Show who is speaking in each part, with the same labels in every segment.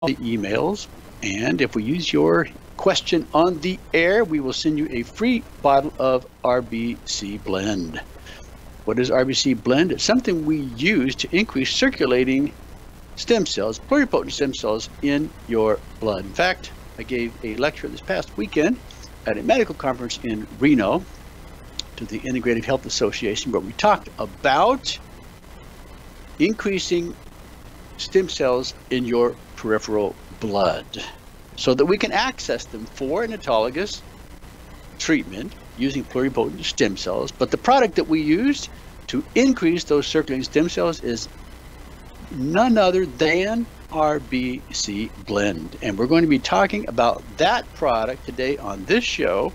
Speaker 1: the emails. And if we use your question on the air, we will send you a free bottle of RBC Blend. What is RBC Blend? It's something we use to increase circulating stem cells, pluripotent stem cells in your blood. In fact, I gave a lecture this past weekend at a medical conference in Reno to the Integrative Health Association, where we talked about increasing stem cells in your peripheral blood so that we can access them for an autologous treatment using pluripotent stem cells. But the product that we used to increase those circulating stem cells is none other than RBC Blend. And we're going to be talking about that product today on this show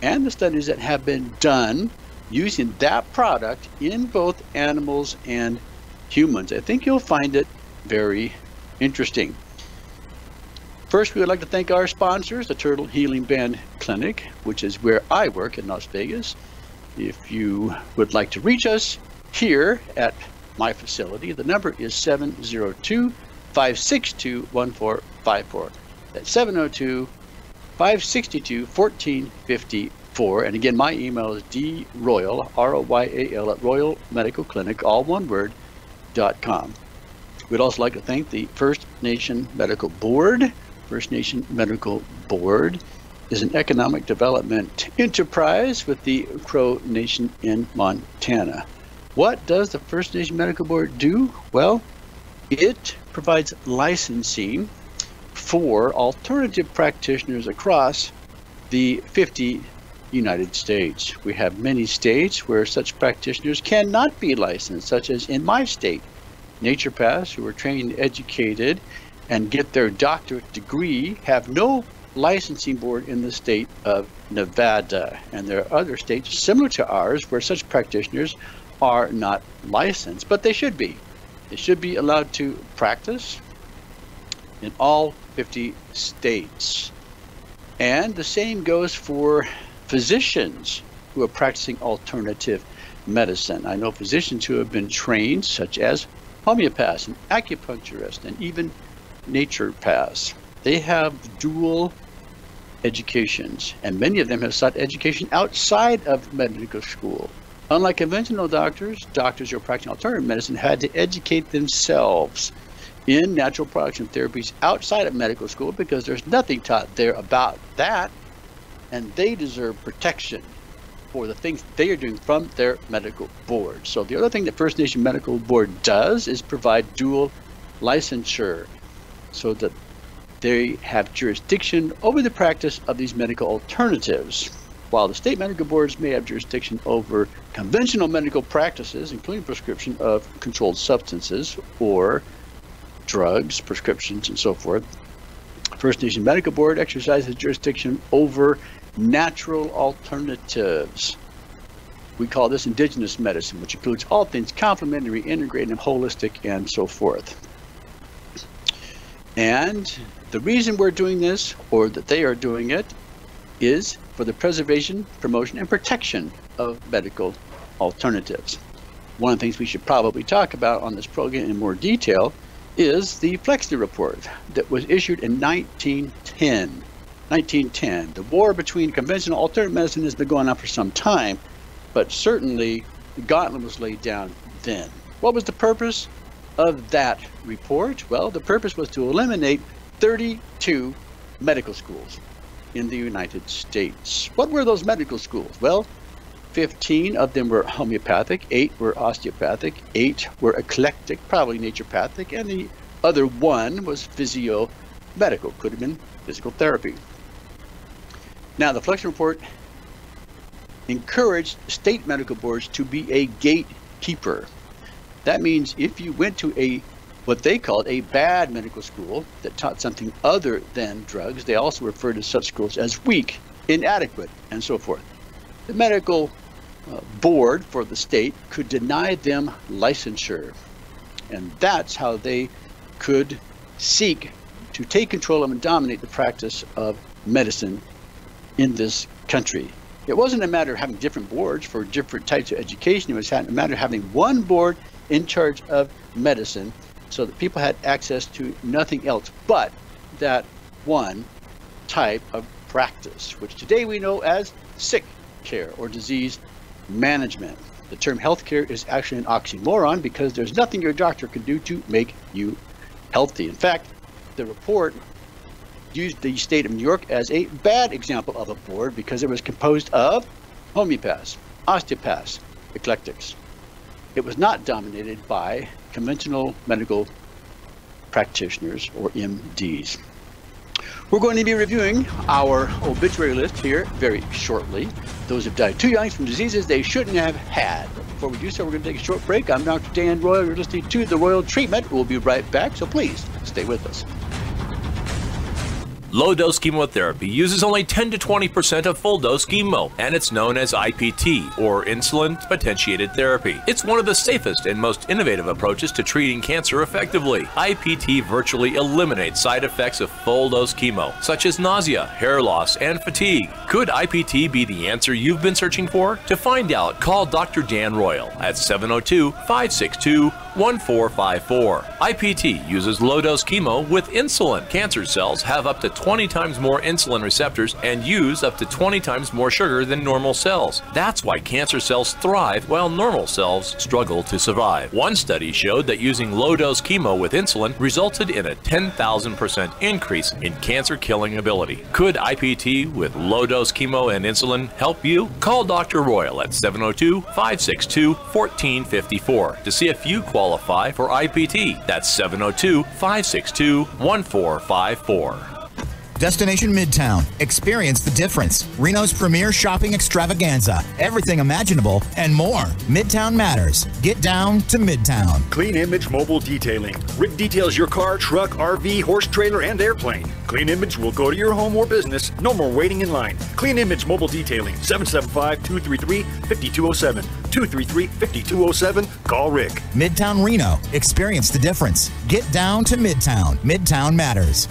Speaker 1: and the studies that have been done using that product in both animals and humans. I think you'll find it very interesting. First, we would like to thank our sponsors, the Turtle Healing Band Clinic, which is where I work in Las Vegas. If you would like to reach us here at my facility, the number is 702-562-1454. That's 702-562-1454. And again, my email is droyal, R-O-Y-A-L, at Royal Medical Clinic, all one word, .com. We'd also like to thank the First Nation Medical Board. First Nation Medical Board is an economic development enterprise with the Crow Nation in Montana. What does the First Nation Medical Board do? Well, it provides licensing for alternative practitioners across the 50 United States. We have many states where such practitioners cannot be licensed, such as in my state. Naturopaths who are trained, educated, and get their doctorate degree have no licensing board in the state of Nevada. And there are other states similar to ours where such practitioners are not licensed, but they should be. They should be allowed to practice in all 50 states. And the same goes for physicians who are practicing alternative medicine. I know physicians who have been trained, such as homeopaths and acupuncturists and even naturopaths. They have dual educations, and many of them have sought education outside of medical school. Unlike conventional doctors who are practicing alternative medicine had to educate themselves in natural products and therapies outside of medical school because there's nothing taught there about that, and they deserve protection for the things they are doing from their medical board. So the other thing that First Nation Medical Board does is provide dual licensure so that they have jurisdiction over the practice of these medical alternatives. While the state medical boards may have jurisdiction over conventional medical practices, including prescription of controlled substances or drugs, prescriptions, and so forth, First Nation Medical Board exercises jurisdiction over natural alternatives. We call this indigenous medicine, which includes all things complementary, integrative, holistic, and so forth. And the reason we're doing this, or that they are doing it, is for the preservation, promotion, and protection of medical alternatives. One of the things we should probably talk about on this program in more detail is the Flexner Report that was issued in 1910. The war between conventional alternative medicine has been going on for some time, but certainly the gauntlet was laid down then. What was the purpose of that report? Well, the purpose was to eliminate 32 medical schools in the United States. What were those medical schools? Well, 15 of them were homeopathic, 8 were osteopathic, 8 were eclectic, probably naturopathic, and the other one was physio-medical, could have been physical therapy. Now, the Flexner Report encouraged state medical boards to be a gatekeeper. That means if you went to what they called a bad medical school that taught something other than drugs, they also referred to such schools as weak, inadequate, and so forth. The medical board for the state could deny them licensure, and that's how they could seek to take control of and dominate the practice of medicine in this country. It wasn't a matter of having different boards for different types of education. It was a matter of having one board in charge of medicine so that people had access to nothing else but that one type of practice, which today we know as sick care or disease management. The term healthcare is actually an oxymoron because there's nothing your doctor can do to make you healthy. In fact, the report used the state of New York as a bad example of a board because it was composed of homeopaths, osteopaths, eclectics. It was not dominated by conventional medical practitioners or MDs. We're going to be reviewing our obituary list here very shortly. Those who've died too young from diseases they shouldn't have had. But before we do so, we're going to take a short break. I'm Dr. Dan Royal. You're listening to The Royal Treatment. We'll be right back, so please stay with us.
Speaker 2: Low-dose chemotherapy uses only 10 to 20% of full-dose chemo, and it's known as IPT, or insulin-potentiated therapy. It's one of the safest and most innovative approaches to treating cancer effectively. IPT virtually eliminates side effects of full-dose chemo, such as nausea, hair loss, and fatigue. Could IPT be the answer you've been searching for? To find out, call Dr. Dan Royal at 702-562-1454. IPT uses low-dose chemo with insulin. Cancer cells have up to 20 times more insulin receptors and use up to 20 times more sugar than normal cells. That's why cancer cells thrive while normal cells struggle to survive. One study showed that using low-dose chemo with insulin resulted in a 10,000% increase in cancer-killing ability. Could IPT with low-dose chemo and insulin help you? Call Dr. Royal at 702-562-1454 to see if you qualify for IPT. That's 702-562-1454.
Speaker 3: Destination Midtown. Experience the difference. Reno's premier shopping extravaganza. Everything imaginable and more. Midtown matters. Get down to Midtown.
Speaker 4: Clean Image Mobile Detailing. Rig details your car, truck, RV, horse trailer, and airplane. Clean Image will go to your home or business. No more waiting in line. Clean Image Mobile Detailing. 775-233-5207. 233-5207. Call Rick.
Speaker 3: Midtown Reno. Experience the difference. Get down to Midtown. Midtown matters.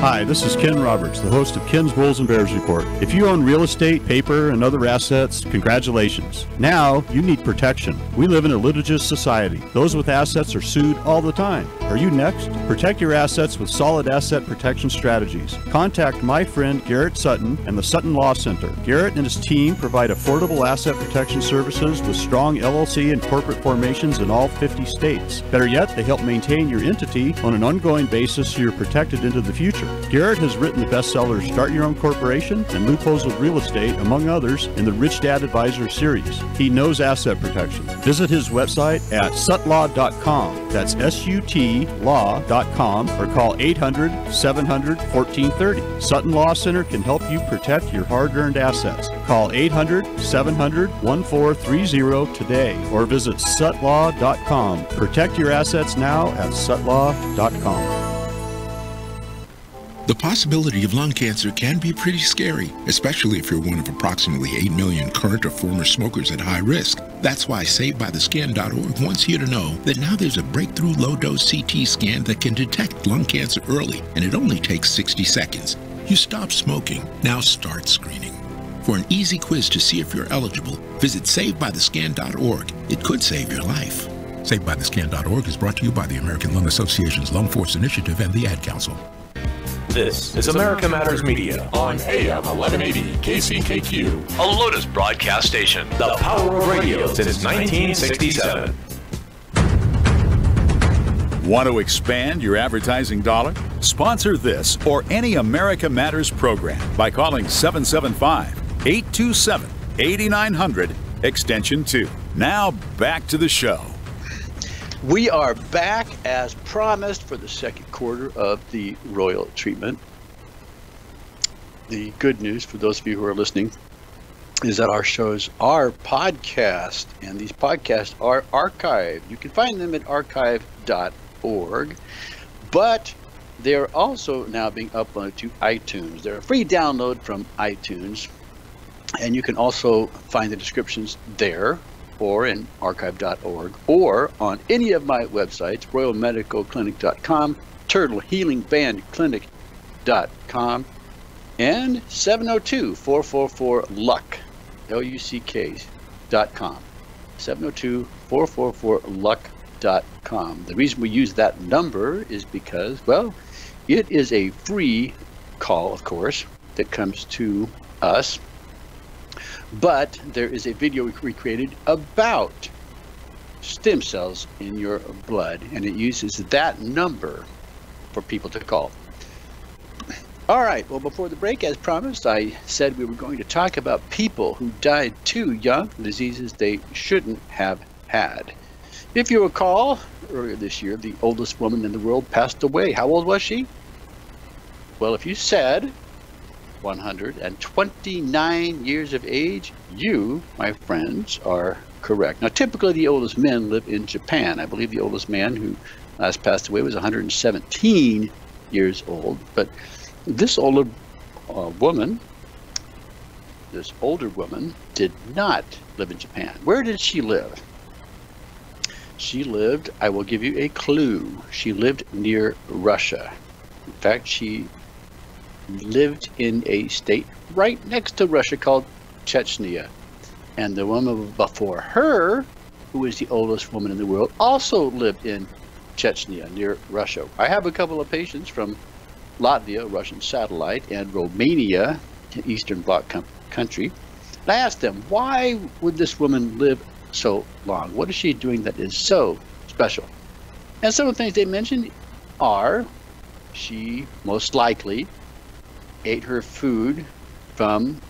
Speaker 5: Hi, this is Ken Roberts, the host of Ken's Bulls and Bears Report. If you own real estate, paper, and other assets, congratulations. Now, you need protection. We live in a litigious society. Those with assets are sued all the time. Are you next? Protect your assets with solid asset protection strategies. Contact my friend Garrett Sutton and the Sutton Law Center. Garrett and his team provide affordable asset protection services with strong LLC and corporate formations in all 50 states. Better yet, they help maintain your entity on an ongoing basis so you're protected into the future. Garrett has written the bestsellers Start Your Own Corporation and Loopholes of Real Estate, among others, in the Rich Dad Advisor series. He knows asset protection. Visit his website at sutlaw.com. That's SUT law.com, or call 800-700-1430. Sutton Law Center can help you protect your hard-earned assets. Call 800-700-1430 today or visit sutlaw.com. Protect your assets now at sutlaw.com.
Speaker 6: The possibility of lung cancer can be pretty scary, especially if you're one of approximately 8 million current or former smokers at high risk. That's why SaveByTheScan.org wants you to know that now there's a breakthrough low-dose CT scan that can detect lung cancer early, and it only takes 60 seconds. You stop smoking, now start screening. For an easy quiz to see if you're eligible, visit SaveByTheScan.org. It could save your life. SaveByTheScan.org is brought to you by the American Lung Association's Lung Force Initiative and the Ad Council.
Speaker 2: This is America Matters Media on
Speaker 7: AM 1180 KCKQ,
Speaker 2: a Lotus broadcast station, the power of radio since 1967.
Speaker 7: Want to expand your advertising dollar? Sponsor this or any America Matters program by calling 775-827-8900, extension 2. Now back to the show.
Speaker 1: We are back as promised for the second quarter of the Royal Treatment. The good news for those of you who are listening is that our shows are podcast, and these podcasts are archived. You can find them at archive.org, but they're also now being uploaded to iTunes. They're a free download from iTunes, and you can also find the descriptions there or in archive.org, or on any of my websites, royalmedicalclinic.com, turtlehealingbandclinic.com, and 702-444-LUCK, LUCK.com. 702-444-LUCK doctordanr.com. The reason we use that number is because, well, it is a free call, of course, that comes to us. But there is a video we created about stem cells in your blood, and it uses that number for people to call. All right, well, before the break, as promised, I said we were going to talk about people who died too young from diseases they shouldn't have had. If you recall, earlier this year, the oldest woman in the world passed away. How old was she? Well, if you said 129 years of age, you, my friends, are correct. Now, typically the oldest men live in Japan. I believe the oldest man who last passed away was 117 years old. But this older woman did not live in Japan. Where did she live? She lived, I will give you a clue, she lived near Russia. In fact, she lived in a state right next to Russia called Chechnya. And the woman before her, who was the oldest woman in the world, also lived in Chechnya, near Russia. I have a couple of patients from Latvia, a Russian satellite, and Romania, an Eastern Bloc country. And I asked them, why would this woman live so long? What is she doing that is so special? And some of the things they mentioned are she most likely ate her food from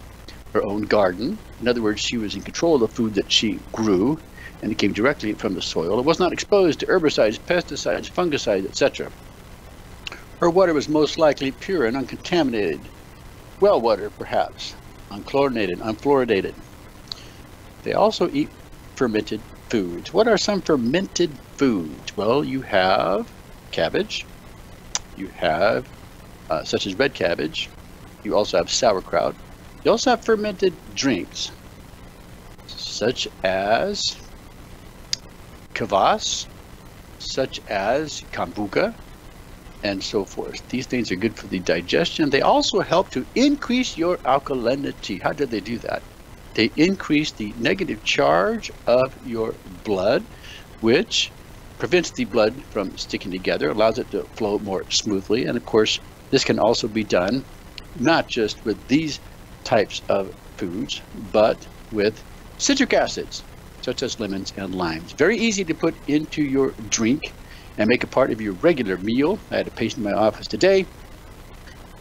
Speaker 1: her own garden. In other words, she was in control of the food that she grew, and it came directly from the soil. It was not exposed to herbicides, pesticides, fungicides, etc. Her water was most likely pure and uncontaminated. Well water, perhaps, unchlorinated, unfluoridated. They also eat fermented foods. What are some fermented foods? Well, you have cabbage. You have, such as red cabbage. You also have sauerkraut. You also have fermented drinks, such as kvass, such as kombucha, and so forth. These things are good for the digestion. They also help to increase your alkalinity. How did they do that? They increase the negative charge of your blood, which prevents the blood from sticking together, allows it to flow more smoothly. And of course, this can also be done not just with these types of foods, but with citric acids, such as lemons and limes. Very easy to put into your drink and make a part of your regular meal. I had a patient in my office today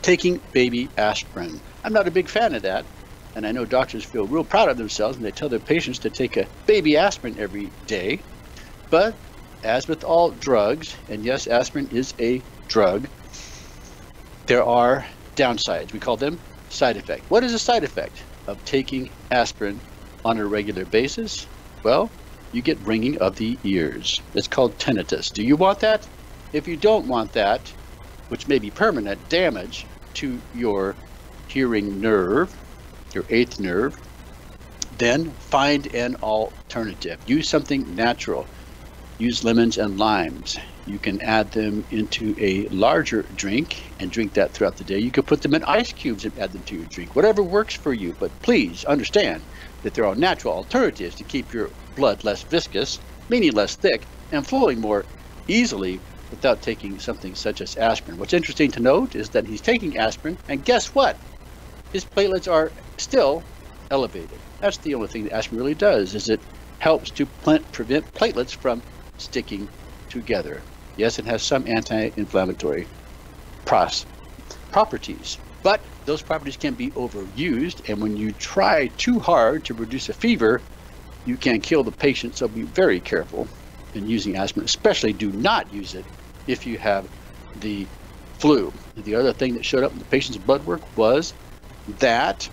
Speaker 1: taking baby aspirin. I'm not a big fan of that, and I know doctors feel real proud of themselves when they tell their patients to take a baby aspirin every day. But as with all drugs, and yes, aspirin is a drug, there are downsides. We call them side effects. What is a side effect of taking aspirin on a regular basis? Well, you get ringing of the ears. It's called tinnitus. Do you want that? If you don't want that, which may be permanent damage to your hearing nerve, your eighth nerve, then find an alternative. Use something natural. Use lemons and limes. You can add them into a larger drink and drink that throughout the day. You could put them in ice cubes and add them to your drink. Whatever works for you, but please understand that there are natural alternatives to keep your blood less viscous, meaning less thick, and flowing more easily without taking something such as aspirin. What's interesting to note is that he's taking aspirin, and guess what? His platelets are still elevated. That's the only thing that aspirin really does, is it helps to prevent platelets from sticking together. Yes, it has some anti-inflammatory properties, but those properties can be overused, and when you try too hard to reduce a fever, you can kill the patient. So be very careful in using aspirin. Especially do not use it if you have the flu. The other thing that showed up in the patient's blood work was that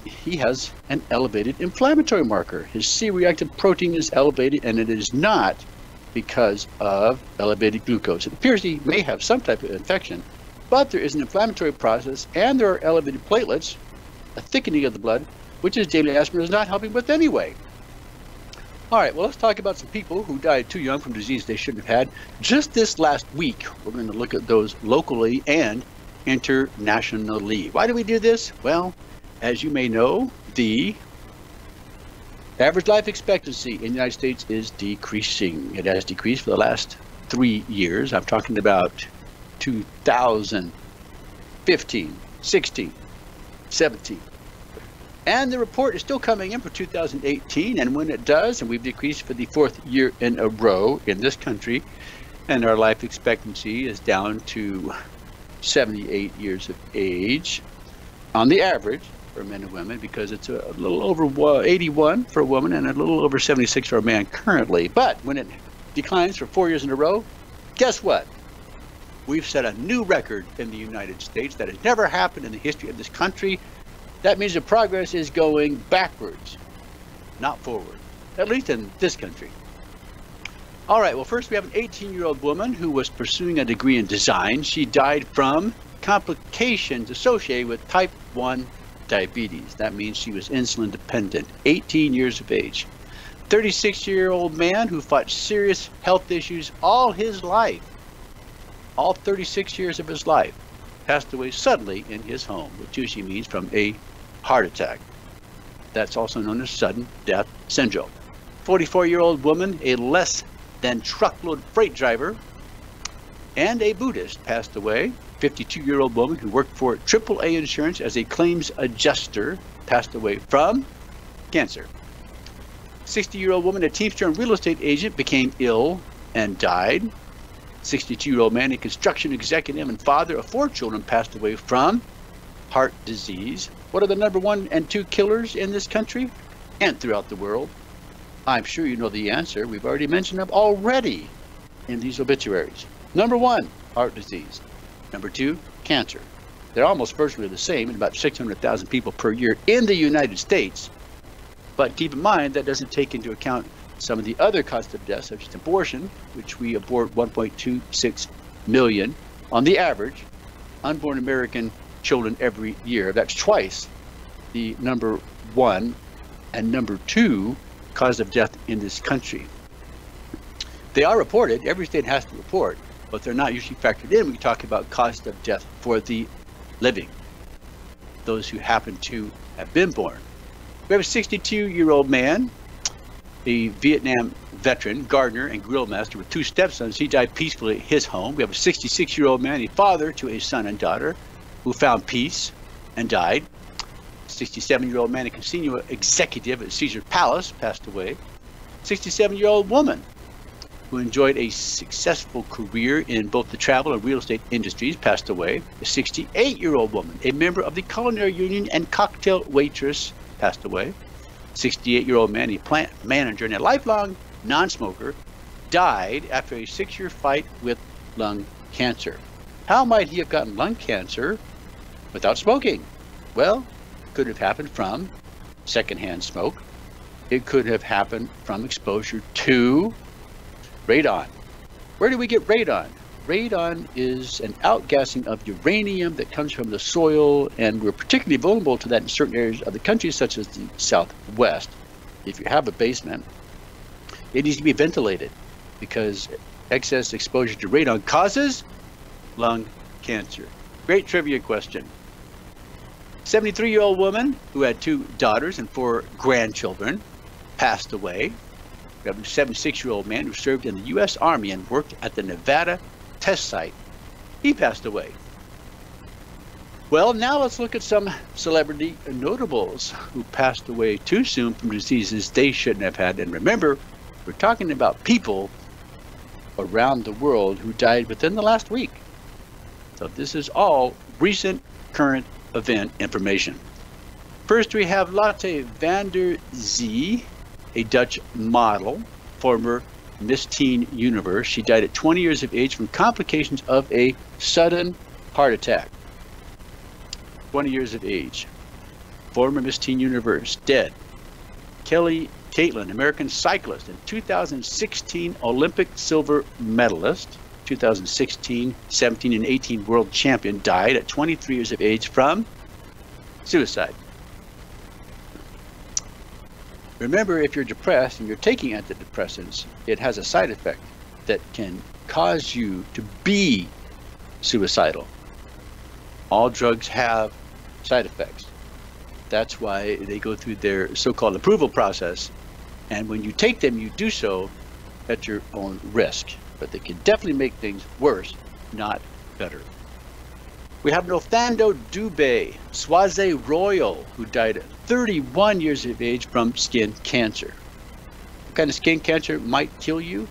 Speaker 1: he has an elevated inflammatory marker. His C-reactive protein is elevated, and it is not because of elevated glucose. It appears he may have some type of infection, but there is an inflammatory process, and there are elevated platelets, a thickening of the blood, which is daily aspirin is not helping with anyway. All right, well, let's talk about some people who died too young from disease they shouldn't have had. Just this last week, we're going to look at those locally and internationally. Why do we do this? Well, as you may know, the Average life expectancy in the United States is decreasing. It has decreased for the last 3 years. I'm talking about 2015, 16, 17. And the report is still coming in for 2018, and when it does, and we've decreased for the 4th year in a row in this country, and our life expectancy is down to 78 years of age on the average for men and women, because it's a little over 81 for a woman and a little over 76 for a man currently. But when it declines for 4 years in a row, guess what? We've set a new record in the United States that has never happened in the history of this country. That means the progress is going backwards, not forward, at least in this country. All right, well, first we have an 18-year-old woman who was pursuing a degree in design. She died from complications associated with type 1 diabetes. That means she was insulin dependent, 18 years of age. 36-year-old man who fought serious health issues all his life, all 36 years of his life, passed away suddenly in his home, which usually means from a heart attack. That's also known as sudden death syndrome. 44-year-old woman, a less than truckload freight driver, and a Buddhist passed away. 52-year-old woman who worked for AAA Insurance as a claims adjuster passed away from cancer. 60-year-old woman, a teamster and real estate agent, became ill and died. 62-year-old man, a construction executive and father of 4 children, passed away from heart disease. What are the number 1 and 2 killers in this country and throughout the world? I'm sure you know the answer. We've already mentioned them already in these obituaries. Number 1, heart disease. Number 2, cancer. They're almost virtually the same in about 600,000 people per year in the United States. But keep in mind, that doesn't take into account some of the other causes of death, such as abortion, which we abort 1.26 million on the average unborn American children every year. That's twice the number 1 and number 2 cause of death in this country. They are reported. Every state has to report, but they're not usually factored in when we talk about cause of death for the living, those who happen to have been born. We have a 62-year-old man, a Vietnam veteran, gardener and grill master with 2 stepsons. He died peacefully at his home. We have a 66-year-old man, a father to a son and daughter, who found peace and died. 67-year-old man, a casino executive at Caesar Palace, passed away. 67-year-old woman who enjoyed a successful career in both the travel and real estate industries, passed away. A 68-year-old woman, a member of the culinary union and cocktail waitress, passed away. 68-year-old man, a plant manager and a lifelong non-smoker, died after a 6-year fight with lung cancer. How might he have gotten lung cancer without smoking? Well, it could have happened from secondhand smoke. It could have happened from exposure to radon. Where do we get radon? Radon is an outgassing of uranium that comes from the soil, and we're particularly vulnerable to that in certain areas of the country, such as the Southwest. If you have a basement, it needs to be ventilated because excess exposure to radon causes lung cancer. Great trivia question. 73-year-old woman who had 2 daughters and 4 grandchildren passed away. We have a 76-year-old man who served in the U.S. Army and worked at the Nevada test site. He passed away. Well, now let's look at some celebrity notables who passed away too soon from diseases they shouldn't have had. And remember, we're talking about people around the world who died within the last week. So this is all recent current event information. First, we have Lotte van der Zee, a Dutch model, former Miss Teen Universe. She died at 20 years of age from complications of a sudden heart attack. 20 years of age. Former Miss Teen Universe, dead. Kelly Caitlin, American cyclist and 2016 Olympic silver medalist, 2016, 17, and 18 world champion, died at 23 years of age from suicide. Remember, if you're depressed and you're taking antidepressants, it has a side effect that can cause you to be suicidal. All drugs have side effects. That's why they go through their so-called approval process And when you take them, you do so at your own risk. But they can definitely make things worse, not better. We have Nothando Dubé, Swaze Royal, who died at 31 years of age from skin cancer. What kind of skin cancer might kill you?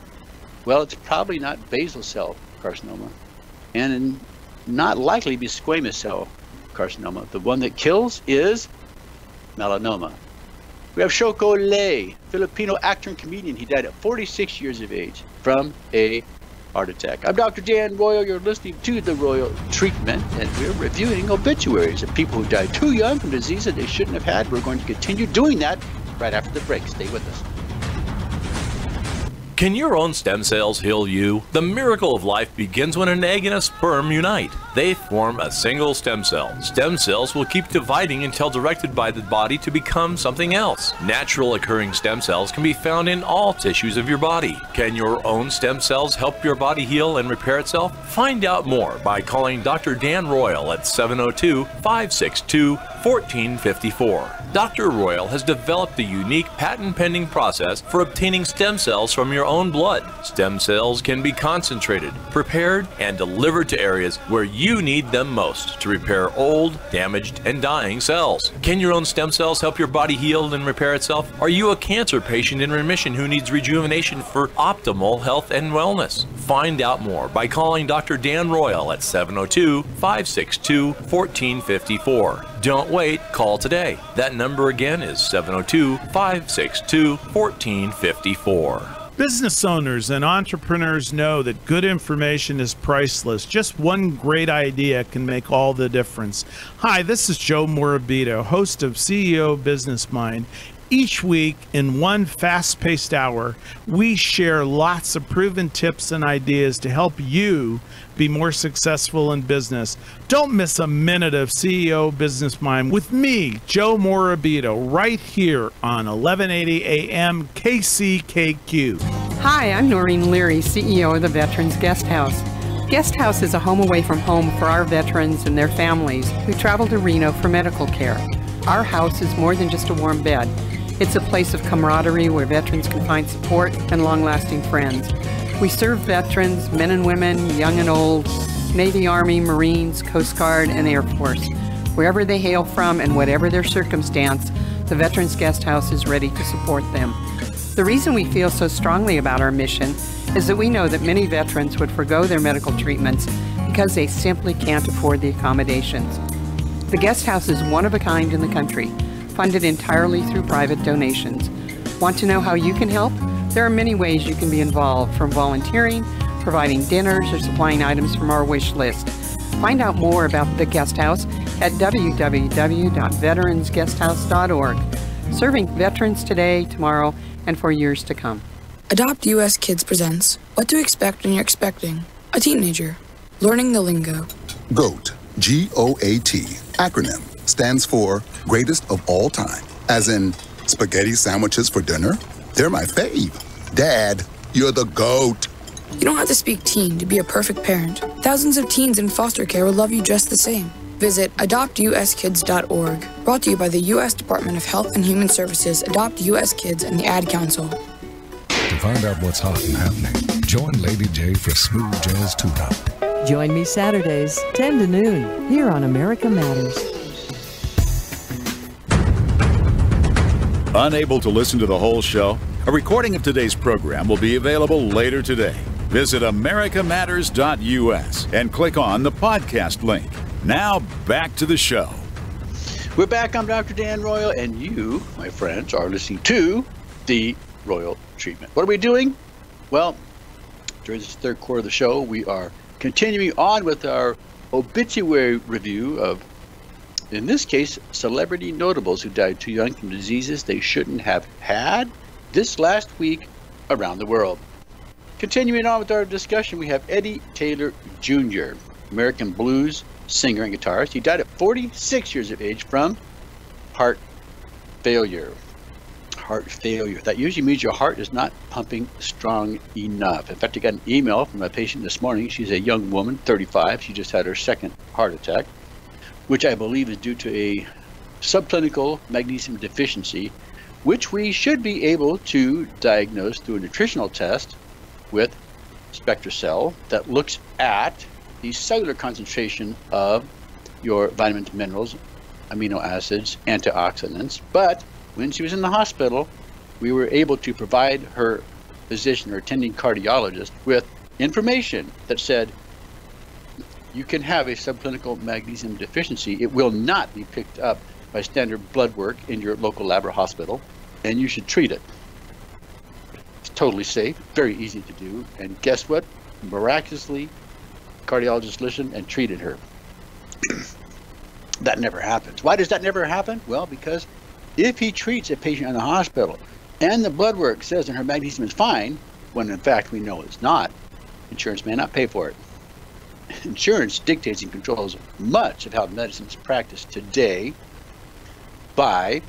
Speaker 1: Well, it's probably not basal cell carcinoma, and not likely to be squamous cell carcinoma. The one that kills is melanoma. We have Shoko Lei, Filipino actor and comedian. He died at 46 years of age from a heart attack. I'm Dr. Dan Royal. You're listening to The Royal Treatment, and we're reviewing obituaries of people who died too young from diseases they shouldn't have had. We're going to continue doing that right after the break. Stay with us.
Speaker 2: Can your own stem cells heal you? The miracle of life begins when an egg and a sperm unite. They form a single stem cell. Stem cells will keep dividing until directed by the body to become something else. Natural occurring stem cells can be found in all tissues of your body. Can your own stem cells help your body heal and repair itself? Find out more by calling Dr. Dan Royal at 702-562-1454. Dr. Royal has developed a unique patent-pending process for obtaining stem cells from your own blood. Stem cells can be concentrated, prepared, and delivered to areas where you need them most to repair old, damaged, and dying cells. Can your own stem cells help your body heal and repair itself? Are you a cancer patient in remission who needs rejuvenation for optimal health and wellness? Find out more by calling Dr. Dan Royal at 702-562-1454. Don't wait, call today. That number again is 702-562-1454.
Speaker 8: Business owners and entrepreneurs know that good information is priceless. Just one great idea can make all the difference. Hi, this is Joe Morabito, host of CEO Business Mind. Each week, in one fast-paced hour, we share lots of proven tips and ideas to help you be more successful in business. Don't miss a minute of CEO Business Mind with me, Joe Morabito, right here on 1180 AM KCKQ.
Speaker 9: Hi, I'm Noreen Leary, CEO of the Veterans Guest House. Guest House is a home away from home for our veterans and their families who travel to Reno for medical care. Our house is more than just a warm bed. It's a place of camaraderie where veterans can find support and long-lasting friends. We serve veterans, men and women, young and old, Navy, Army, Marines, Coast Guard, and Air Force. Wherever they hail from and whatever their circumstance, the Veterans Guest House is ready to support them. The reason we feel so strongly about our mission is that we know that many veterans would forgo their medical treatments because they simply can't afford the accommodations. The Guest House is one of a kind in the country, funded entirely through private donations. Want to know how you can help? There are many ways you can be involved, from volunteering, providing dinners, or supplying items from our wish list. Find out more about the Guest House at www.veteransguesthouse.org, serving veterans today, tomorrow, and for years to come.
Speaker 10: Adopt US Kids presents What to Expect When You're Expecting a Teenager. Learning the lingo.
Speaker 11: GOAT, G-O-A-T, acronym, stands for Greatest of All Time. As in, spaghetti sandwiches for dinner? They're my fave. Dad, you're the GOAT.
Speaker 10: You don't have to speak teen to be a perfect parent. Thousands of teens in foster care will love you just the same. Visit adoptuskids.org. Brought to you by the U.S. Department of Health and Human Services, Adopt U.S. Kids, and the Ad Council.
Speaker 12: To find out what's hot and happening, join Lady J for Smooth Jazz Tune-Up.
Speaker 13: Join me Saturdays, 10 to noon, here on America Matters.
Speaker 7: Unable to listen to the whole show? A recording of today's program will be available later today. Visit americamatters.us and click on the podcast link. Now, back to the show.
Speaker 1: We're back. I'm Dr. Dan Royal, and you, my friends, are listening to The Royal Treatment. What are we doing? Well, during this third quarter of the show, we are continuing on with our obituary review of, in this case, celebrity notables who died too young from diseases they shouldn't have had this last week around the world. Continuing on with our discussion, we have Eddie Taylor Jr., American blues singer and guitarist. He died at 46 years of age from heart failure. Heart failure. That usually means your heart is not pumping strong enough. In fact, I got an email from a patient this morning. She's a young woman, 35. She just had her second heart attack, which I believe is due to a subclinical magnesium deficiency, which we should be able to diagnose through a nutritional test with SpectraCell that looks at the cellular concentration of your vitamins, minerals, amino acids, antioxidants. But when she was in the hospital, we were able to provide her physician or attending cardiologist with information that said, you can have a subclinical magnesium deficiency. It will not be picked up by standard blood work in your local lab or hospital, and you should treat it. It's totally safe, very easy to do, and guess what? Miraculously, cardiologist listened and treated her. That never happens. Why does that never happen? Well, because if he treats a patient in the hospital and the blood work says that her magnesium is fine, when in fact we know it's not, insurance may not pay for it. Insurance dictates and controls much of how medicine is practiced today by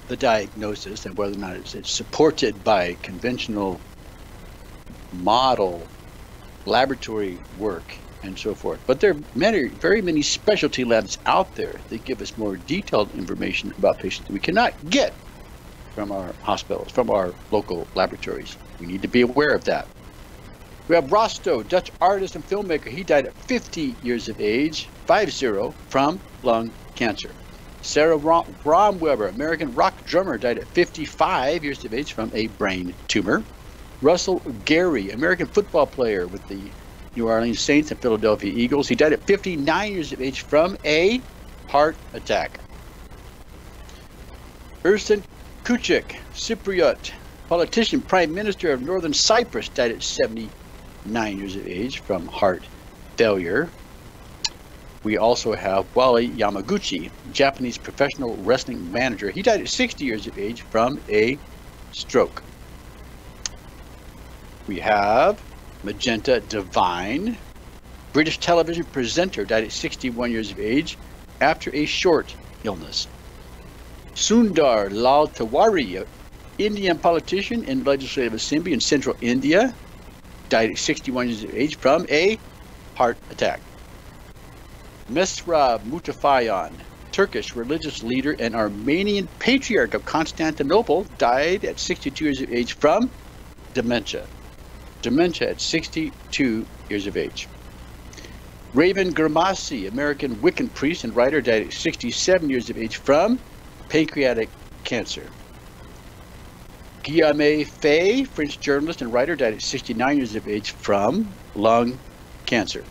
Speaker 1: the diagnosis and whether or not it's supported by conventional model laboratory work and so forth. But there are very many specialty labs out there that give us more detailed information about patients that we cannot get from our hospitals, from our local laboratories. We need to be aware of that. We have Rosto, Dutch artist and filmmaker. He died at 50 years of age, 50, from lung cancer. Sarah Bromweber, American rock drummer, died at 55 years of age from a brain tumor. Russell Gary, American football player with the New Orleans Saints and Philadelphia Eagles. He died at 59 years of age from a heart attack. Ersin Kuchik, Cypriot, politician, prime minister of Northern Cyprus, died at 79 years of age from heart failure. We also have Wally Yamaguchi, Japanese professional wrestling manager. He died at 60 years of age from a stroke. We have Magenta Devine, British television presenter, died at 61 years of age after a short illness. Sundar Lal Tiwari, Indian politician and legislative assembly in central India, died at 61 years of age from a heart attack. Mesra Mutafayan, Turkish religious leader and Armenian patriarch of Constantinople, died at 62 years of age from dementia. Dementia at 62 years of age. Raven Gramasi, American Wiccan priest and writer, died at 67 years of age from pancreatic cancer. Guillaume Fay, French journalist and writer, died at 69 years of age from lung cancer.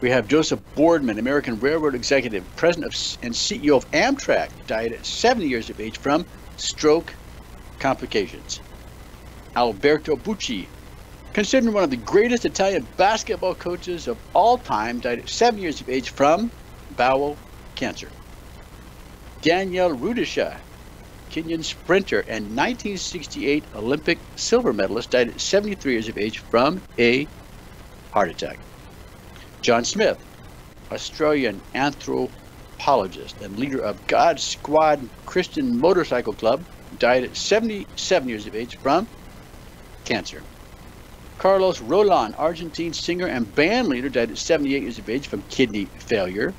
Speaker 1: We have Joseph Boardman, American railroad executive, president and CEO of Amtrak, died at 70 years of age from stroke complications. Alberto Bucci, considered one of the greatest Italian basketball coaches of all time, died at 7 years of age from bowel cancer. Danielle Rudisha, Kenyan sprinter and 1968 Olympic silver medalist, died at 73 years of age from a heart attack. John Smith, Australian anthropologist and leader of God Squad Christian Motorcycle Club, died at 77 years of age from cancer. Carlos Roland, Argentine singer and band leader, died at 78 years of age from kidney failure.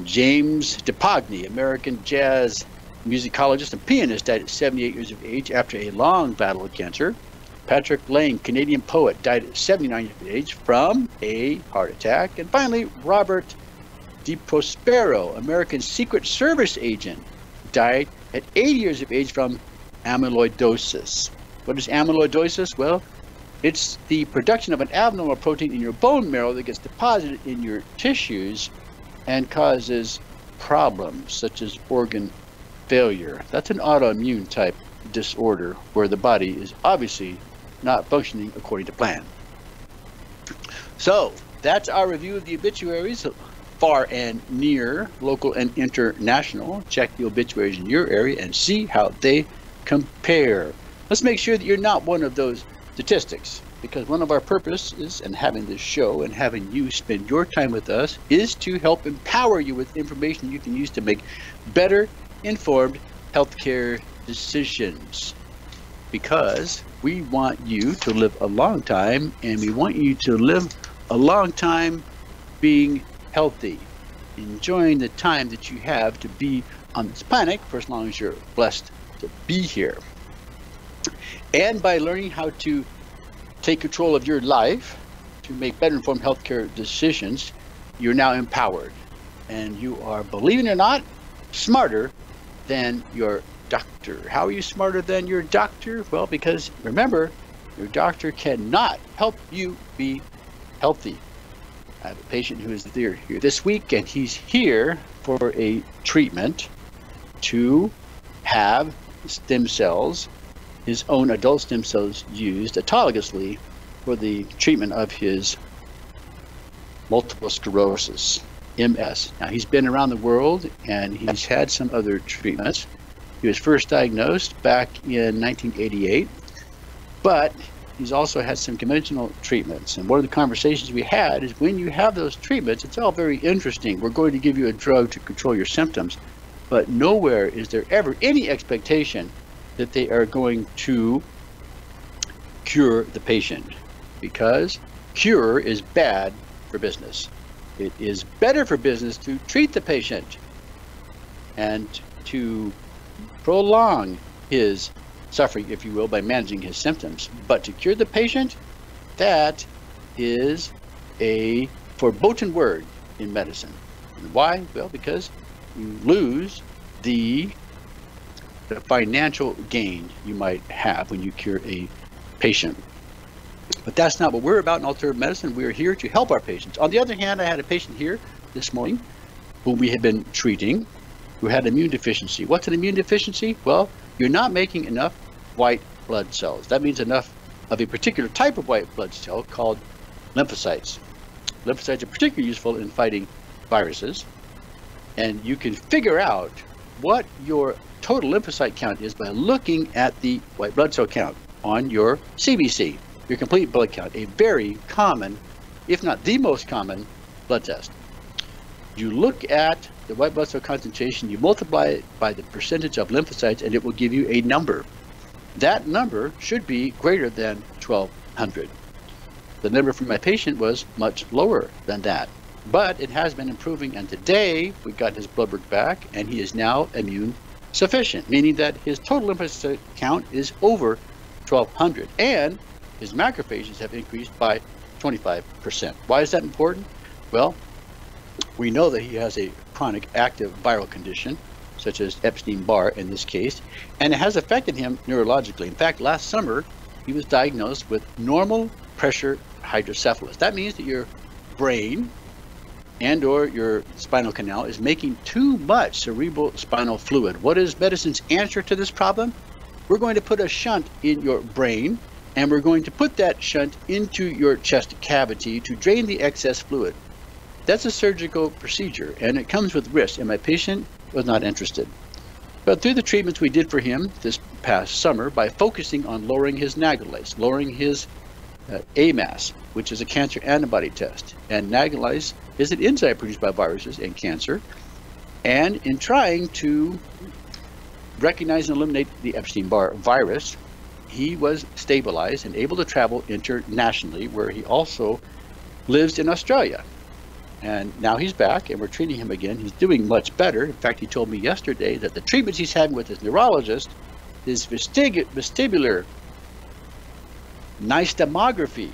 Speaker 1: James DePogny, American jazz musicologist and pianist, died at 78 years of age after a long battle with cancer. Patrick Lane, Canadian poet, died at 79 years of age from a heart attack. And finally, Robert DiProspero, American Secret Service agent, died at 80 years of age from amyloidosis. What is amyloidosis? Well, it's the production of an abnormal protein in your bone marrow that gets deposited in your tissues and causes problems such as organ failure. That's an autoimmune type disorder where the body is obviously not functioning according to plan. So that's our review of the obituaries, far and near, local and international. Check the obituaries in your area and see how they compare. Let's make sure that you're not one of those statistics, because one of our purposes in having this show and having you spend your time with us is to help empower you with information you can use to make better informed healthcare decisions, because we want you to live a long time, and we want you to live a long time being healthy, enjoying the time that you have to be on this planet for as long as you're blessed to be here. And by learning how to take control of your life to make better informed healthcare decisions, you're now empowered. And you are, believe it or not, smarter than your doctor. How are you smarter than your doctor? Well, because remember, your doctor cannot help you be healthy. I have a patient who is here this week, and he's here for a treatment to have stem cells, his own adult stem cells, used autologously for the treatment of his multiple sclerosis, MS. Now, he's been around the world, and he's had some other treatments. He was first diagnosed back in 1988, but he's also had some conventional treatments. And one of the conversations we had is, when you have those treatments, it's all very interesting. We're going to give you a drug to control your symptoms, but nowhere is there ever any expectation that they are going to cure the patient, because cure is bad for business. It is better for business to treat the patient and to prolong his suffering, if you will, by managing his symptoms. But to cure the patient, that is a verboten word in medicine. And why? Well, because you lose the financial gain you might have when you cure a patient. But that's not what we're about in alternative medicine. We are here to help our patients. On the other hand, I had a patient here this morning whom we had been treating, who had immune deficiency. What's an immune deficiency? Well, you're not making enough white blood cells. That means enough of a particular type of white blood cell called lymphocytes. Lymphocytes are particularly useful in fighting viruses, and you can figure out what your total lymphocyte count is by looking at the white blood cell count on your CBC, your complete blood count, a very common, if not the most common, blood test. You look at the white blood cell concentration, you multiply it by the percentage of lymphocytes, and it will give you a number. That number should be greater than 1,200. The number for my patient was much lower than that, but it has been improving, and today we got his blood work back, and he is now immune sufficient, meaning that his total lymphocyte count is over 1,200, and his macrophages have increased by 25%. Why is that important? Well, we know that he has a chronic active viral condition, such as Epstein-Barr in this case, and it has affected him neurologically. In fact, last summer, he was diagnosed with normal pressure hydrocephalus. That means that your brain and or your spinal canal is making too much cerebral spinal fluid. What is medicine's answer to this problem? We're going to put a shunt in your brain, and we're going to put that shunt into your chest cavity to drain the excess fluid. That's a surgical procedure, and it comes with risk, and my patient was not interested. But through the treatments we did for him this past summer, by focusing on lowering his nagalase, lowering his AMAS, which is a cancer antibody test, and nagalase is an enzyme produced by viruses and cancer, and in trying to recognize and eliminate the Epstein-Barr virus, he was stabilized and able to travel internationally, where he also lives in Australia. And now he's back, and we're treating him again. He's doing much better. In fact, he told me yesterday that the treatments he's having with his neurologist is vestibular nystomography,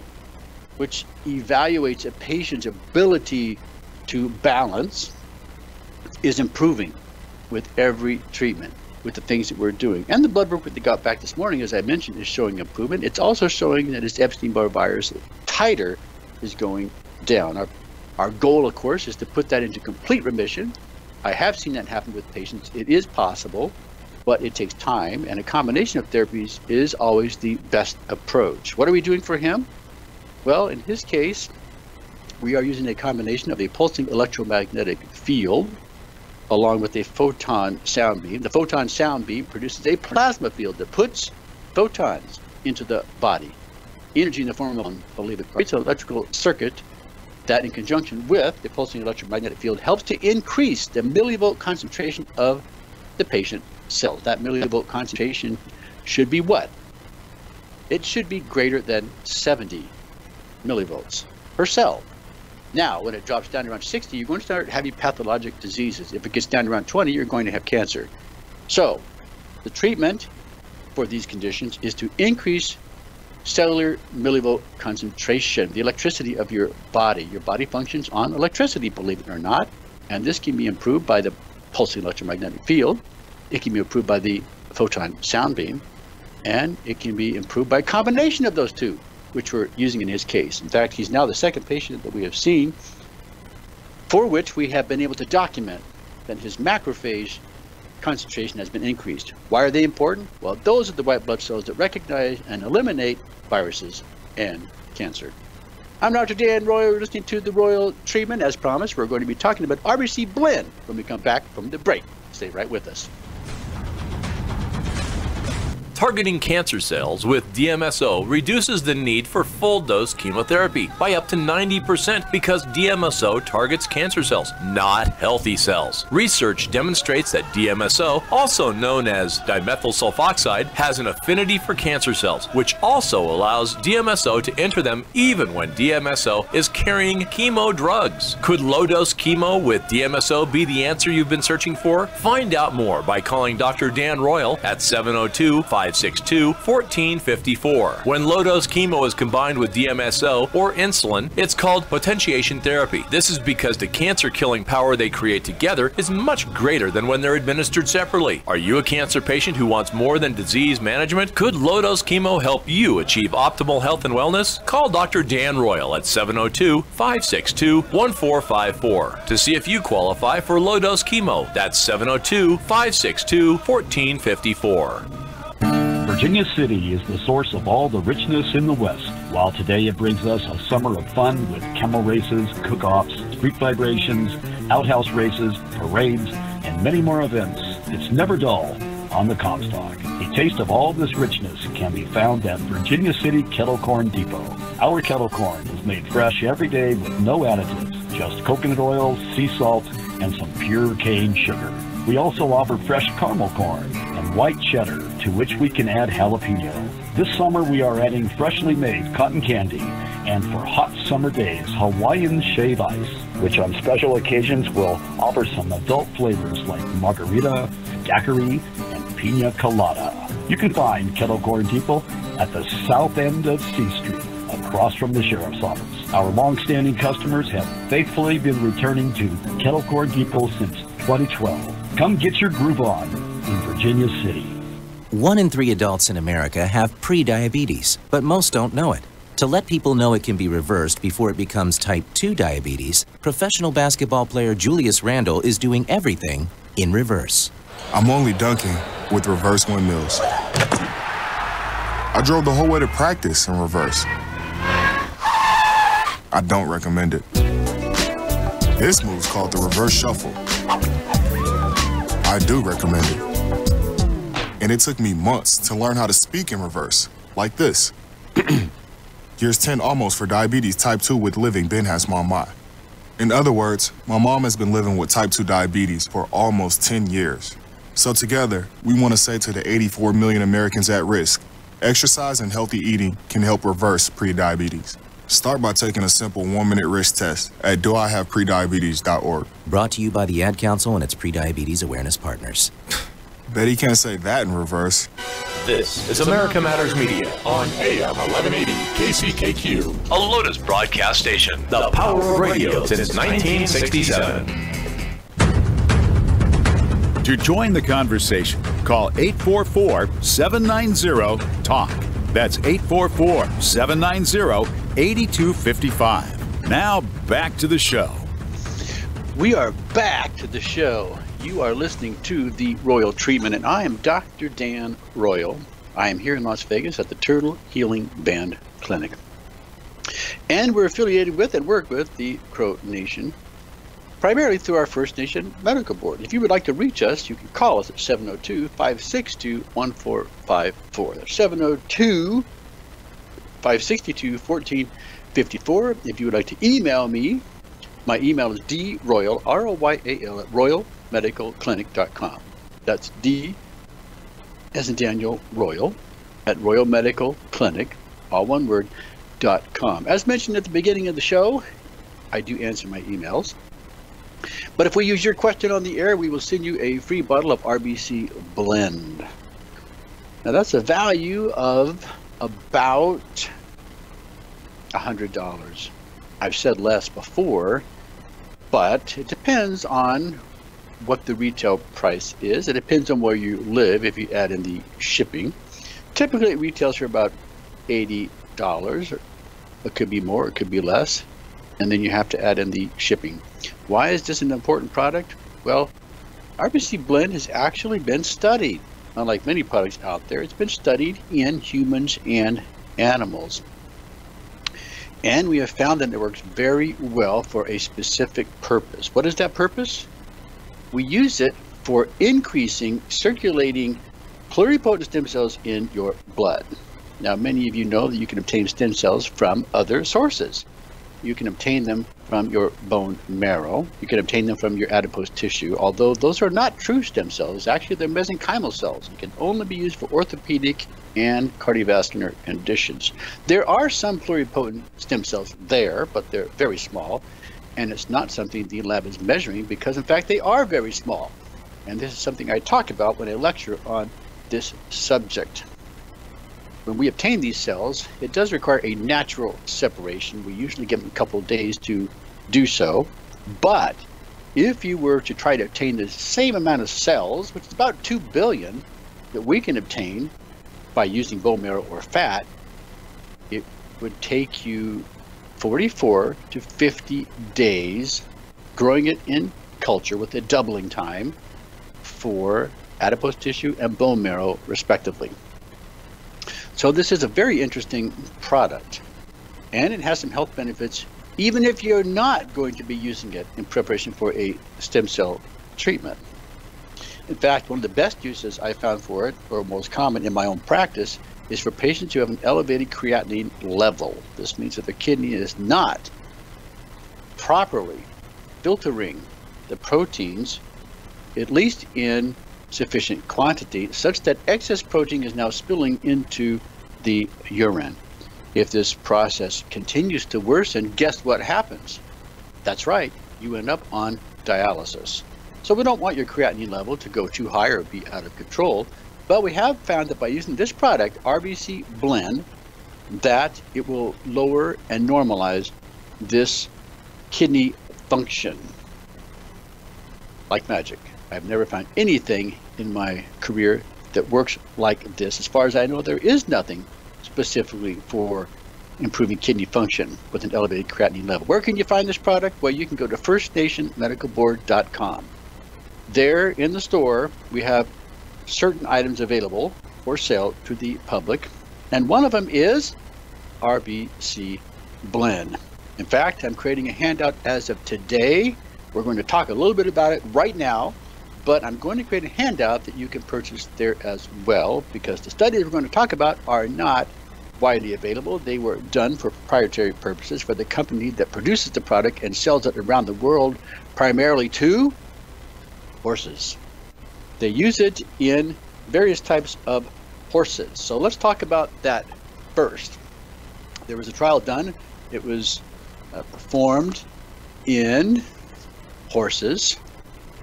Speaker 1: which evaluates a patient's ability to balance, is improving with every treatment, with the things that we're doing. And the blood work that they got back this morning, as I mentioned, is showing improvement. It's also showing that his Epstein-Barr virus titer is going down. Our goal, of course, is to put that into complete remission. I have seen that happen with patients. It is possible, but it takes time, and a combination of therapies is always the best approach. What are we doing for him? Well, in his case, we are using a combination of a pulsing electromagnetic field along with a photon sound beam. The photon sound beam produces a plasma field that puts photons into the body. Energy in the form of, believe it, it's an electrical circuit that, in conjunction with the pulsing electromagnetic field, helps to increase the millivolt concentration of the patient cells. That millivolt concentration should be what? It should be greater than 70 millivolts per cell. Now, when it drops down to around 60, you're going to start having pathologic diseases. If it gets down to around 20, you're going to have cancer. So, the treatment for these conditions is to increase cellular millivolt concentration, the electricity of your body. Your body functions on electricity, believe it or not, and this can be improved by the pulsing electromagnetic field. It can be improved by the photon sound beam, and it can be improved by a combination of those two, which we're using in his case. In fact, he's now the second patient that we have seen for which we have been able to document that his macrophage concentration has been increased. Why are they important? Well, those are the white blood cells that recognize and eliminate viruses and cancer. I'm Dr. Dan Royal. You're listening to The Royal Treatment. As promised, we're going to be talking about RBC Blend when we come back from the break. Stay right with us.
Speaker 2: Targeting cancer cells with DMSO reduces the need for full-dose chemotherapy by up to 90% because DMSO targets cancer cells, not healthy cells. Research demonstrates that DMSO, also known as dimethyl sulfoxide, has an affinity for cancer cells, which also allows DMSO to enter them even when DMSO is carrying chemo drugs. Could low-dose chemo with DMSO be the answer you've been searching for? Find out more by calling Dr. Dan Royal at 702-562-1454. When low-dose chemo is combined with DMSO or insulin, it's called potentiation therapy. This is because the cancer-killing power they create together is much greater than when they're administered separately. Are you a cancer patient who wants more than disease management? Could low-dose chemo help you achieve optimal health and wellness? Call Dr. Dan Royal at 702-562-1454 to see if you qualify for low-dose chemo. That's 702-562-1454.
Speaker 14: Virginia City is the source of all the richness in the West. While today it brings us a summer of fun with camel races, cook-offs, street vibrations, outhouse races, parades, and many more events, it's never dull on the Comstock. A taste of all this richness can be found at Virginia City Kettle Corn Depot. Our kettle corn is made fresh every day with no additives, just coconut oil, sea salt, and some pure cane sugar. We also offer fresh caramel corn and white cheddar, to which we can add jalapeno. This summer we are adding freshly made cotton candy, and for hot summer days, Hawaiian shave ice, which on special occasions will offer some adult flavors like margarita, daiquiri, and pina colada. You can find Kettle Corn Depot at the south end of C Street, across from the Sheriff's Office. Our long-standing customers have faithfully been returning to Kettle Corn Depot since 2012. Come get your groove on in Virginia City.
Speaker 15: 1 in 3 adults in America have pre-diabetes, but most don't know it. To let people know it can be reversed before it becomes type 2 diabetes, professional basketball player Julius Randle is doing everything in reverse.
Speaker 16: I'm only dunking with reverse windmills. I drove the whole way to practice in reverse. I don't recommend it. This move's called the reverse shuffle. I do recommend it. And it took me months to learn how to speak in reverse, like this. Years 10 almost for diabetes type 2 with living Ben has mama. In other words, my mom has been living with type 2 diabetes for almost 10 years. So together, we want to say to the 84 million Americans at risk, exercise and healthy eating can help reverse prediabetes. Start by taking a simple 1-minute risk test at doihaveprediabetes.org.
Speaker 15: Brought to you by the Ad Council and its Prediabetes Awareness Partners.
Speaker 16: Bet he can't say that in reverse.
Speaker 2: This is America Matters Media on AM 1180 KCKQ, a Lotus broadcast station, the power of radio since 1967.
Speaker 7: To join the conversation, call 844-790-TALK. That's 844-790-8255. Now back to the show.
Speaker 1: We are back to the show. You are listening to The Royal Treatment, and I am Dr. Dan Royal. I am here in Las Vegas at the Turtle Healing Band Clinic. And we're affiliated with and work with the Crow Nation, primarily through our First Nation Medical Board. If you would like to reach us, you can call us at 702-562-1454. That's 702-562-1454. If you would like to email me, my email is droyal, R-O-Y-A-L, at royalmedicalclinic.com. That's D as in Daniel Royal at royalmedicalclinic, all one word, .com. As mentioned at the beginning of the show, I do answer my emails. But if we use your question on the air, we will send you a free bottle of RBC Blend. Now that's a value of about $100. I've said less before, but it depends on what the retail price is. It depends on where you live if you add in the shipping. Typically it retails for about $80. It could be more, it could be less. And then you have to add in the shipping. Why is this an important product? Well, RBC Blend has actually been studied. Unlike many products out there, it's been studied in humans and animals. And we have found that it works very well for a specific purpose. What is that purpose? We use it for increasing circulating pluripotent stem cells in your blood. Now, many of you know that you can obtain stem cells from other sources. You can obtain them from your bone marrow. You can obtain them from your adipose tissue, although those are not true stem cells. Actually, they're mesenchymal cells and can only be used for orthopedic and cardiovascular conditions. There are some pluripotent stem cells there, but they're very small, and it's not something the lab is measuring because, in fact, they are very small. And this is something I talk about when I lecture on this subject. When we obtain these cells, it does require a natural separation. We usually give them a couple of days to do so. But if you were to try to obtain the same amount of cells, which is about 2 billion that we can obtain by using bone marrow or fat, it would take you 44 to 50 days growing it in culture with a doubling time for adipose tissue and bone marrow respectively. So this is a very interesting product, and it has some health benefits even if you're not going to be using it in preparation for a stem cell treatment. In fact, one of the best uses I found for it, or most common in my own practice, is for patients who have an elevated creatinine level. This means that the kidney is not properly filtering the proteins, at least in sufficient quantity, such that excess protein is now spilling into the urine. If this process continues to worsen, guess what happens? That's right, you end up on dialysis. So we don't want your creatinine level to go too high or be out of control, but we have found that by using this product, RBC Blend, that it will lower and normalize this kidney function like magic. I've never found anything in my career that works like this. As far as I know, there is nothing specifically for improving kidney function with an elevated creatinine level. Where can you find this product? Well, you can go to firstnationmedicalboard.com. There in the store, we have certain items available for sale to the public, and one of them is RBC Blend. In fact, I'm creating a handout as of today. We're going to talk a little bit about it right now, but I'm going to create a handout that you can purchase there as well, because the studies we're going to talk about are not widely available. They were done for proprietary purposes for the company that produces the product and sells it around the world, primarily to horses. They use it in various types of horses. So let's talk about that first. There was a trial done. It was performed in horses,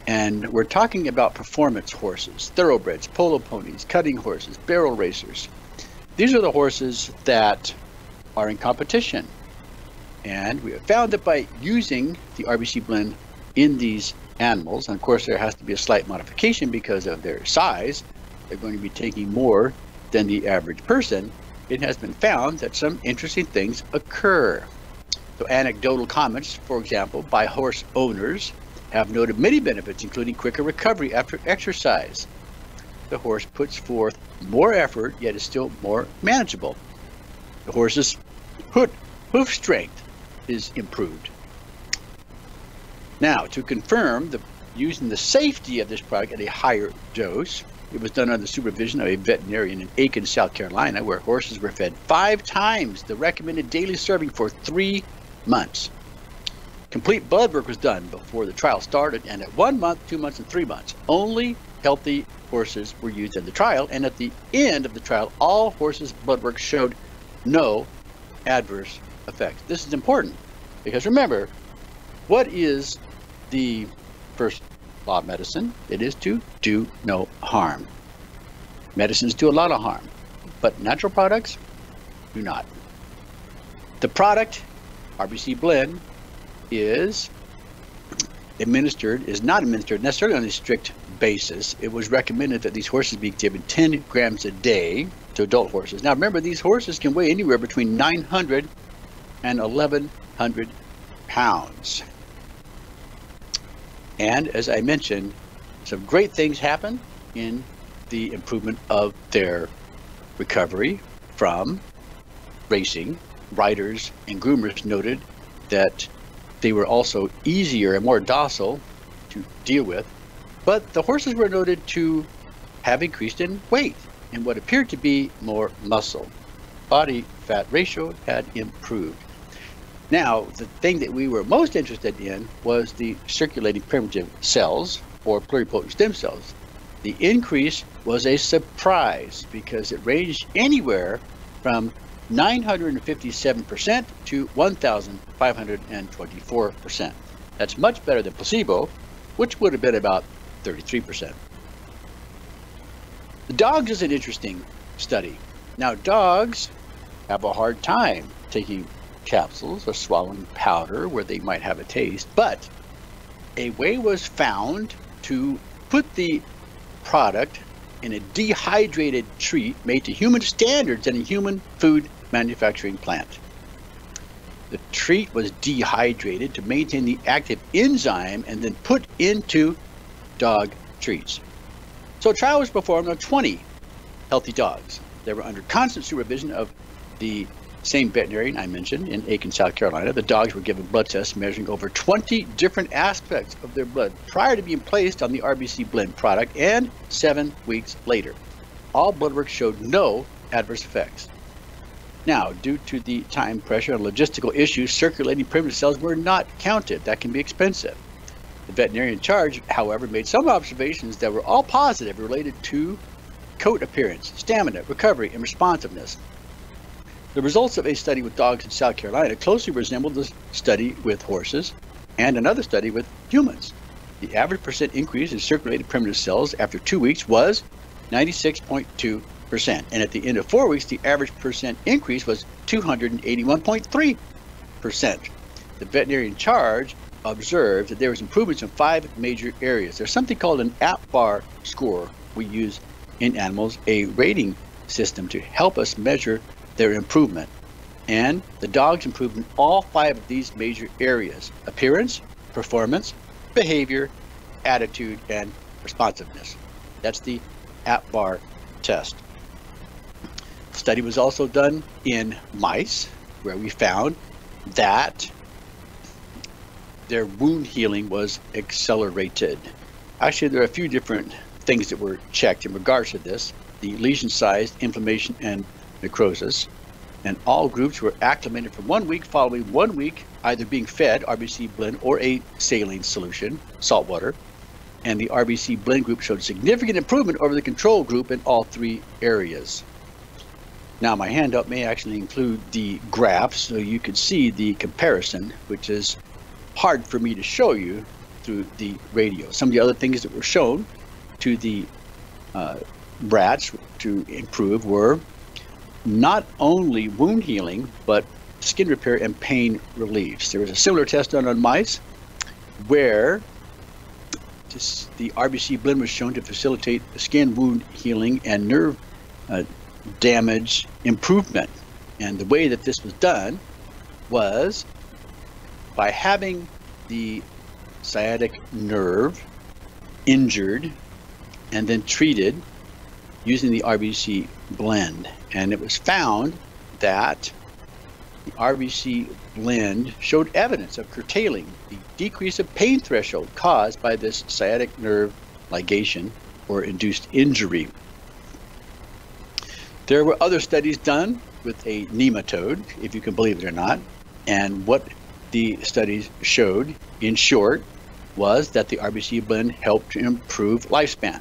Speaker 1: and we're talking about performance horses, thoroughbreds, polo ponies, cutting horses, barrel racers. These are the horses that are in competition, and we have found that by using the RBC Blend in these animals, and of course there has to be a slight modification because of their size, they're going to be taking more than the average person, it has been found that some interesting things occur. So anecdotal comments, for example, by horse owners have noted many benefits, including quicker recovery after exercise. The horse puts forth more effort, yet is still more manageable. The horse's hoof strength is improved. Now, to confirm using the safety of this product at a higher dose, it was done under the supervision of a veterinarian in Aiken, South Carolina, where horses were fed 5 times the recommended daily serving for 3 months. Complete blood work was done before the trial started, and at 1 month, 2 months, and 3 months, only healthy horses were used in the trial, and at the end of the trial, all horses' blood work showed no adverse effects. This is important because remember, What is the first law of medicine? It is to do no harm. Medicines do a lot of harm, but natural products do not. The product, RBC Blend, is not administered necessarily on a strict basis. It was recommended that these horses be given 10 grams a day to adult horses. Now remember, these horses can weigh anywhere between 900 and 1,100 pounds. And as I mentioned, some great things happen in the improvement of their recovery from racing. Riders and groomers noted that they were also easier and more docile to deal with, but the horses were noted to have increased in weight and what appeared to be more muscle. Body fat ratio had improved. Now, the thing that we were most interested in was the circulating primitive cells, or pluripotent stem cells. The increase was a surprise because it ranged anywhere from 957% to 1,524%. That's much better than placebo, which would have been about 33%. The dogs is an interesting study. Now, dogs have a hard time taking capsules or swallowing powder where they might have a taste, but a way was found to put the product in a dehydrated treat made to human standards in a human food manufacturing plant. The treat was dehydrated to maintain the active enzyme and then put into dog treats. So a trial was performed on 20 healthy dogs. They were under constant supervision of the same veterinarian I mentioned in Aiken, South Carolina. The dogs were given blood tests measuring over 20 different aspects of their blood prior to being placed on the RBC Blend product and 7 weeks later. All blood work showed no adverse effects. Now, due to the time pressure and logistical issues, circulating primitive cells were not counted. That can be expensive. The veterinarian in charge, however, made some observations that were all positive related to coat appearance, stamina, recovery, and responsiveness. The results of a study with dogs in South Carolina closely resembled the study with horses and another study with humans. The average percent increase in circulating primitive cells after 2 weeks was 96.2%. And at the end of 4 weeks, the average percent increase was 281.3%. The veterinarian in charge observed that there was improvements in 5 major areas. There's something called an APBAR score we use in animals, a rating system to help us measure their improvement. And the dogs improved in all 5 of these major areas: appearance, performance, behavior, attitude, and responsiveness. That's the APBAR test. The study was also done in mice, where we found that their wound healing was accelerated. Actually, there are a few different things that were checked in regards to this: the lesion size, inflammation, and necrosis. And all groups were acclimated for 1 week, following 1 week either being fed RBC Blend or a saline solution, salt water. And the RBC Blend group showed significant improvement over the control group in all 3 areas. Now, my handout may actually include the graphs so you can see the comparison, which is hard for me to show you through the radio. Some of the other things that were shown to the rats to improve were not only wound healing, but skin repair and pain reliefs. There was a similar test done on mice where the RBC Blend was shown to facilitate skin wound healing and nerve damage improvement. And the way that this was done was by having the sciatic nerve injured and then treated using the RBC Blend. And it was found that the RBC Blend showed evidence of curtailing the decrease of pain threshold caused by this sciatic nerve ligation or induced injury. There were other studies done with a nematode, if you can believe it or not, and what the studies showed, in short, was that the RBC Blend helped to improve lifespan,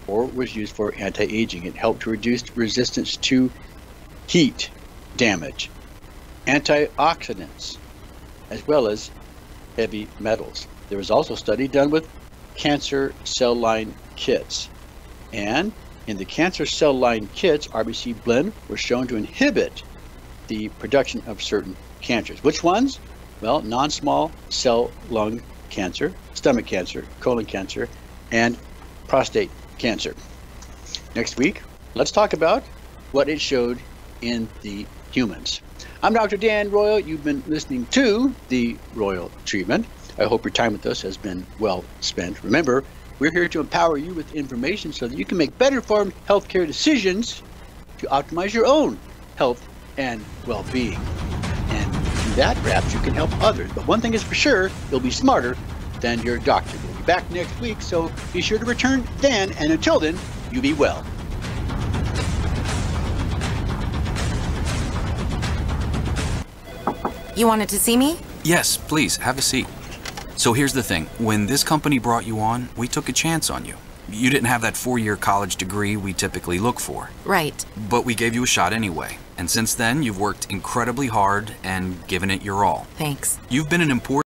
Speaker 1: or was used for anti-aging. It helped to reduce resistance to heat damage, antioxidants, as well as heavy metals. There was also a study done with cancer cell line kits. And in the cancer cell line kits, RBC blend was shown to inhibit the production of certain cancers. Which ones? Well, non-small cell lung cancer, stomach cancer, colon cancer, and prostate cancer. Next week, let's talk about what it showed in the humans. I'm Dr. Dan Royal. You've been listening to The Royal Treatment. I hope your time with us has been well spent. Remember, we're here to empower you with information so that you can make better informed healthcare decisions to optimize your own health and well-being. And through that, perhaps you can help others. But one thing is for sure, you'll be smarter than your doctor. We'll be back next week, so be sure to return then. And until then, you be well.
Speaker 17: You wanted to see me?
Speaker 18: Yes, please, have a seat. So here's the thing. When this company brought you on, we took a chance on you. You didn't have that 4-year college degree we typically look for.
Speaker 17: Right.
Speaker 18: But we gave you a shot anyway. And since then, you've worked incredibly hard and given it your all.
Speaker 17: Thanks.
Speaker 18: You've been an important